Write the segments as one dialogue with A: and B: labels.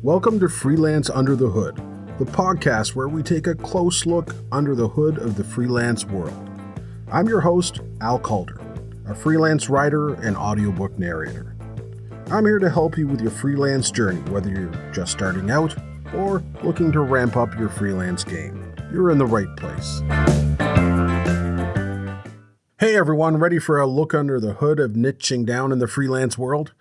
A: Welcome to Freelance Under the Hood, the podcast where we take a close look under the hood of the freelance world. I'm your host, Al Calder, a freelance writer and audiobook narrator. I'm here to help you with your freelance journey, whether you're just starting out or looking to ramp up your freelance game. You're in the right place. Hey everyone, ready for a look under the hood of niching down in the freelance world?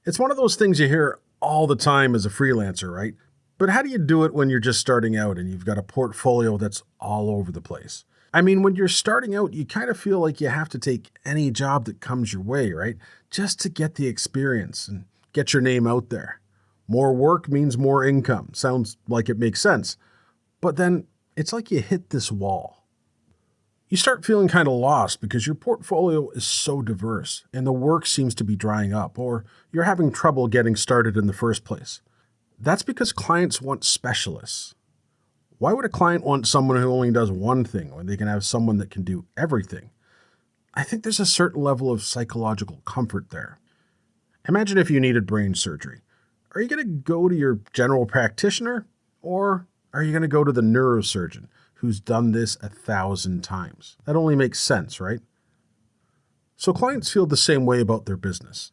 A: It's one of those things you hear all the time as a freelancer, right? But how do you do it when you're just starting out and you've got a portfolio that's all over the place? I mean, when you're starting out, you kind of feel like you have to take any job that comes your way, right? Just to get the experience and get your name out there. More work means more income. Sounds like it makes sense. But then it's like you hit this wall. You start feeling kind of lost because your portfolio is so diverse and the work seems to be drying up, or you're having trouble getting started in the first place. That's because clients want specialists. Why would a client want someone who only does one thing when they can have someone that can do everything? I think there's a certain level of psychological comfort there. Imagine if you needed brain surgery. Are you going to go to your general practitioner, or are you going to go to the neurosurgeon who's done this 1,000 times? That only makes sense, right? So clients feel the same way about their business.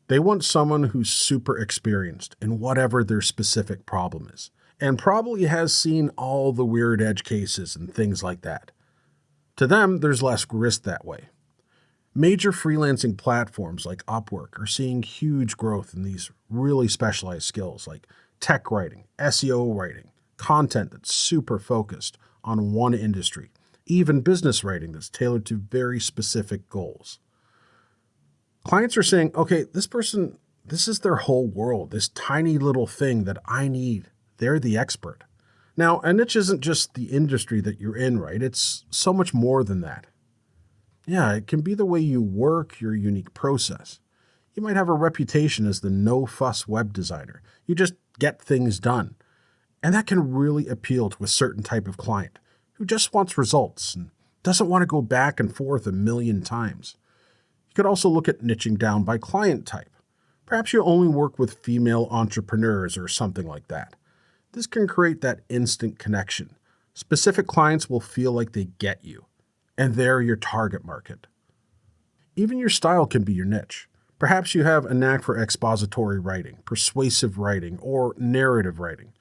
A: They want someone who's super experienced in whatever their specific problem is, and probably has seen all the weird edge cases and things like that. To them, there's less risk that way. Major freelancing platforms like Upwork are seeing huge growth in these really specialized skills like tech writing, SEO writing, content that's super focused on one industry, even business writing that's tailored to very specific goals. Clients are saying, okay, this is their whole world, this tiny little thing that I need. They're the expert. Now, a niche isn't just the industry that you're in, right? It's so much more than that. Yeah, it can be the way you work, your unique process. You might have a reputation as the no-fuss web designer. You just get things done. And that can really appeal to a certain type of client who just wants results and doesn't want to go back and forth a million times. You could also look at niching down by client type. Perhaps you only work with female entrepreneurs or something like that. This can create that instant connection. Specific clients will feel like they get you, and they're your target market. Even your style can be your niche. Perhaps you have a knack for expository writing, persuasive writing, or narrative writing.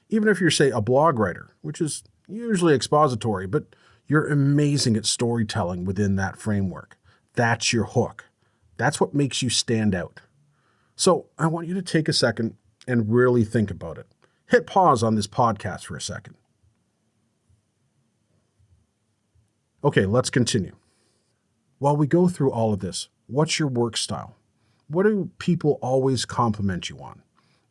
A: Even if you're, say, a blog writer, which is usually expository, but you're amazing at storytelling within that framework. That's your hook. That's what makes you stand out. So I want you to take a second and really think about it. Hit pause on this podcast for a second. Okay, let's continue. While we go through all of this, what's your work style? What do people always compliment you on?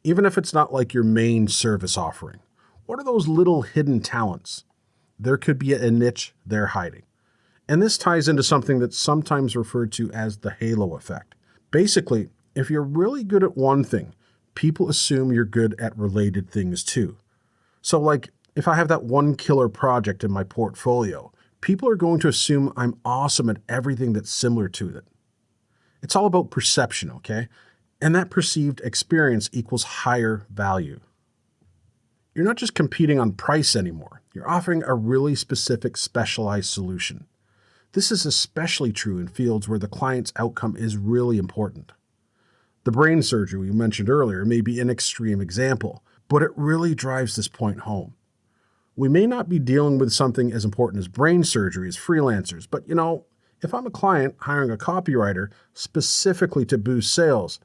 A: Even if it's not like your main service offering. What are those little hidden talents? There could be a niche they're hiding. And this ties into something that's sometimes referred to as the halo effect. Basically, if you're really good at one thing, people assume you're good at related things too. So like, if I have that one killer project in my portfolio, people are going to assume I'm awesome at everything that's similar to it. It's all about perception, okay? And that perceived experience equals higher value. You're not just competing on price anymore. You're offering a really specific, specialized solution. This is especially true in fields where the client's outcome is really important. The brain surgery we mentioned earlier may be an extreme example, but it really drives this point home. We may not be dealing with something as important as brain surgery as freelancers, but if I'm a client hiring a copywriter specifically to boost sales,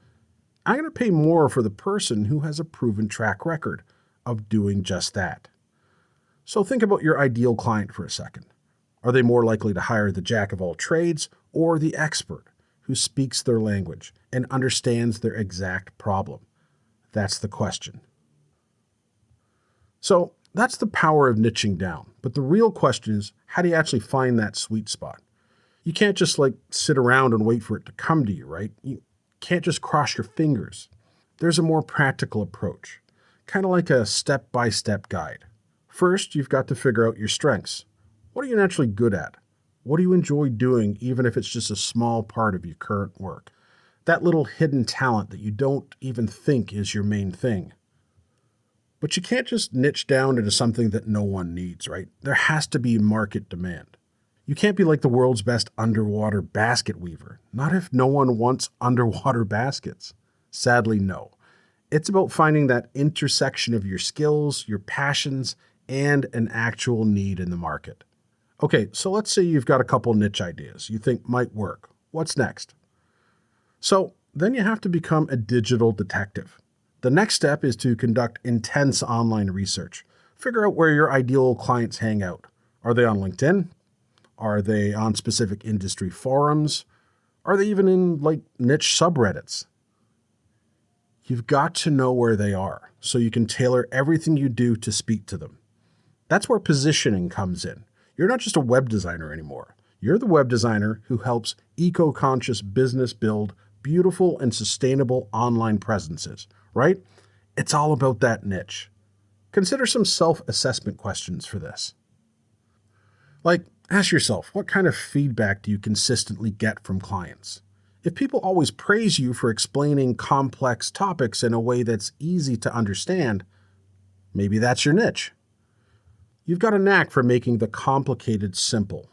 A: I'm going to pay more for the person who has a proven track record of doing just that. So think about your ideal client for a second. Are they more likely to hire the jack of all trades or the expert who speaks their language and understands their exact problem? That's the question. So that's the power of niching down. But the real question is, how do you actually find that sweet spot? You can't just sit around and wait for it to come to you, right? You can't just cross your fingers. There's a more practical approach, kind of like a step-by-step guide. First, you've got to figure out your strengths. What are you naturally good at? What do you enjoy doing, even if it's just a small part of your current work? That little hidden talent that you don't even think is your main thing. But you can't just niche down into something that no one needs, right? There has to be market demand. You can't be like the world's best underwater basket weaver. Not if no one wants underwater baskets. Sadly, no. It's about finding that intersection of your skills, your passions, and an actual need in the market. Okay, so let's say you've got a couple niche ideas you think might work. What's next? So then you have to become a digital detective. The next step is to conduct intense online research. Figure out where your ideal clients hang out. Are they on LinkedIn? Are they on specific industry forums? Are they even in niche subreddits? You've got to know where they are so you can tailor everything you do to speak to them. That's where positioning comes in. You're not just a web designer anymore. You're the web designer who helps eco-conscious business build beautiful and sustainable online presences, right? It's all about that niche. Consider some self-assessment questions for this. Ask yourself, what kind of feedback do you consistently get from clients? If people always praise you for explaining complex topics in a way that's easy to understand, maybe that's your niche. You've got a knack for making the complicated simple.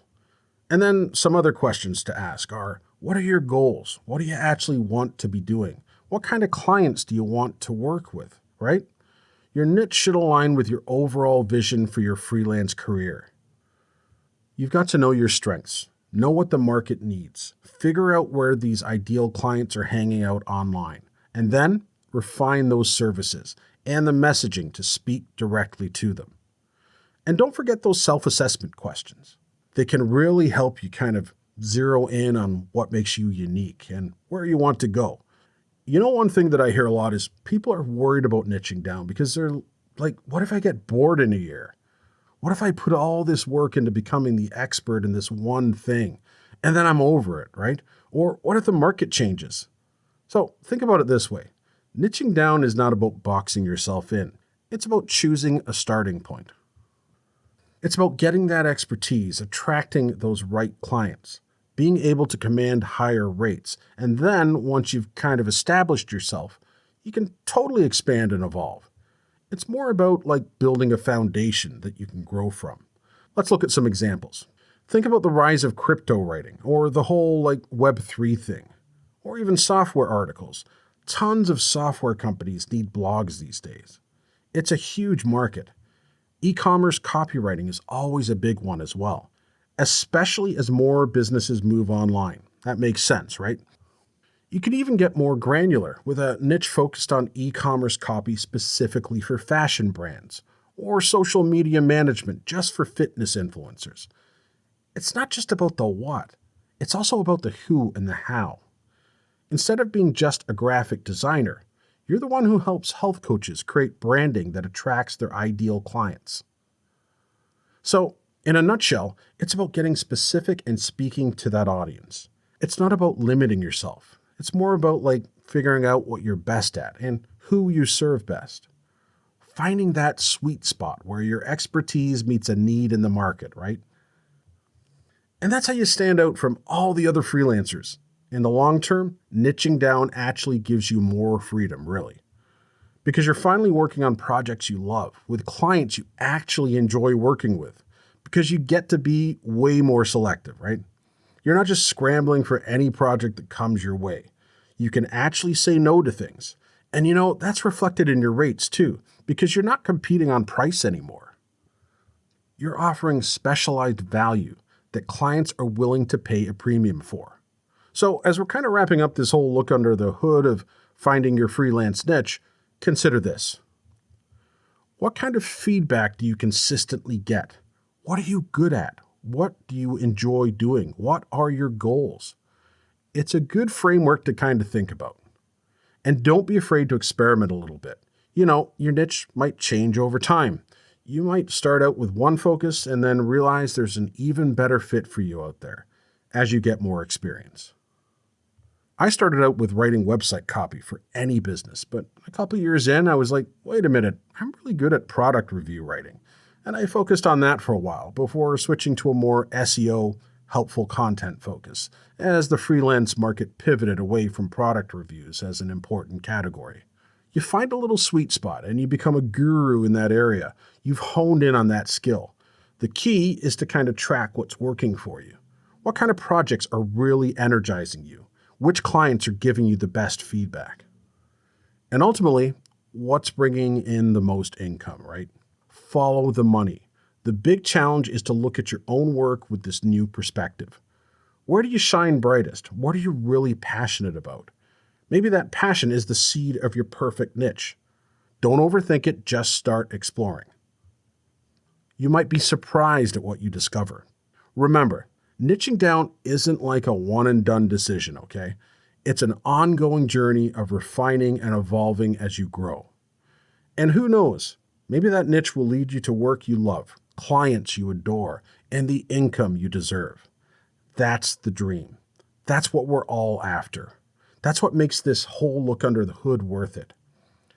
A: And then some other questions to ask are, what are your goals? What do you actually want to be doing? What kind of clients do you want to work with, right? Your niche should align with your overall vision for your freelance career. You've got to know your strengths, know what the market needs, figure out where these ideal clients are hanging out online, and then refine those services and the messaging to speak directly to them. And don't forget those self-assessment questions. They can really help you kind of zero in on what makes you unique and where you want to go. You know, one thing that I hear a lot is people are worried about niching down because they're like, what if I get bored in a year? What if I put all this work into becoming the expert in this one thing and then I'm over it, right? Or what if the market changes? So think about it this way. Niching down is not about boxing yourself in. It's about choosing a starting point. It's about getting that expertise, attracting those right clients, being able to command higher rates. And then once you've kind of established yourself, you can totally expand and evolve. It's more about building a foundation that you can grow from. Let's look at some examples. Think about the rise of crypto writing or the whole Web3 thing, or even software articles. Tons of software companies need blogs these days. It's a huge market. E-commerce copywriting is always a big one as well, especially as more businesses move online. That makes sense, right? You can even get more granular with a niche focused on e-commerce copy specifically for fashion brands, or social media management just for fitness influencers. It's not just about the what, it's also about the who and the how. Instead of being just a graphic designer, you're the one who helps health coaches create branding that attracts their ideal clients. So, in a nutshell, it's about getting specific and speaking to that audience. It's not about limiting yourself. It's more about figuring out what you're best at and who you serve best. Finding that sweet spot where your expertise meets a need in the market, right? And that's how you stand out from all the other freelancers. In the long term, niching down actually gives you more freedom, really. Because you're finally working on projects you love, with clients you actually enjoy working with. Because you get to be way more selective, right? You're not just scrambling for any project that comes your way. You can actually say no to things. And that's reflected in your rates too, because you're not competing on price anymore. You're offering specialized value that clients are willing to pay a premium for. So as we're kind of wrapping up this whole look under the hood of finding your freelance niche, consider this. What kind of feedback do you consistently get? What are you good at? What do you enjoy doing? What are your goals? It's a good framework to kind of think about. And don't be afraid to experiment a little bit. Your niche might change over time. You might start out with one focus and then realize there's an even better fit for you out there as you get more experience. I started out with writing website copy for any business, but a couple years in, I was like, wait a minute, I'm really good at product review writing. And I focused on that for a while before switching to a more SEO, helpful content focus, as the freelance market pivoted away from product reviews as an important category. You find a little sweet spot and you become a guru in that area. You've honed in on that skill. The key is to kind of track what's working for you. What kind of projects are really energizing you? Which clients are giving you the best feedback? And ultimately, what's bringing in the most income, right? Follow the money. The big challenge is to look at your own work with this new perspective. Where do you shine brightest? What are you really passionate about? Maybe that passion is the seed of your perfect niche. Don't overthink it, just start exploring. You might be surprised at what you discover. Remember, niching down isn't like a one-and-done decision, okay? It's an ongoing journey of refining and evolving as you grow. And who knows, maybe that niche will lead you to work you love, clients you adore, and the income you deserve. That's the dream. That's what we're all after. That's what makes this whole look under the hood worth it.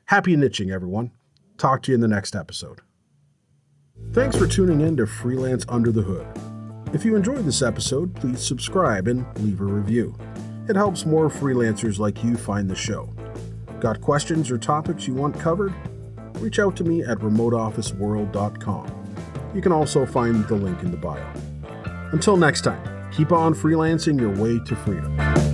A: Happy niching, everyone. Talk to you in the next episode. Thanks for tuning in to Freelance Under the Hood. If you enjoyed this episode, please subscribe and leave a review. It helps more freelancers like you find the show. Got questions or topics you want covered? Reach out to me at remoteofficeworld.com. You can also find the link in the bio. Until next time, keep on freelancing your way to freedom.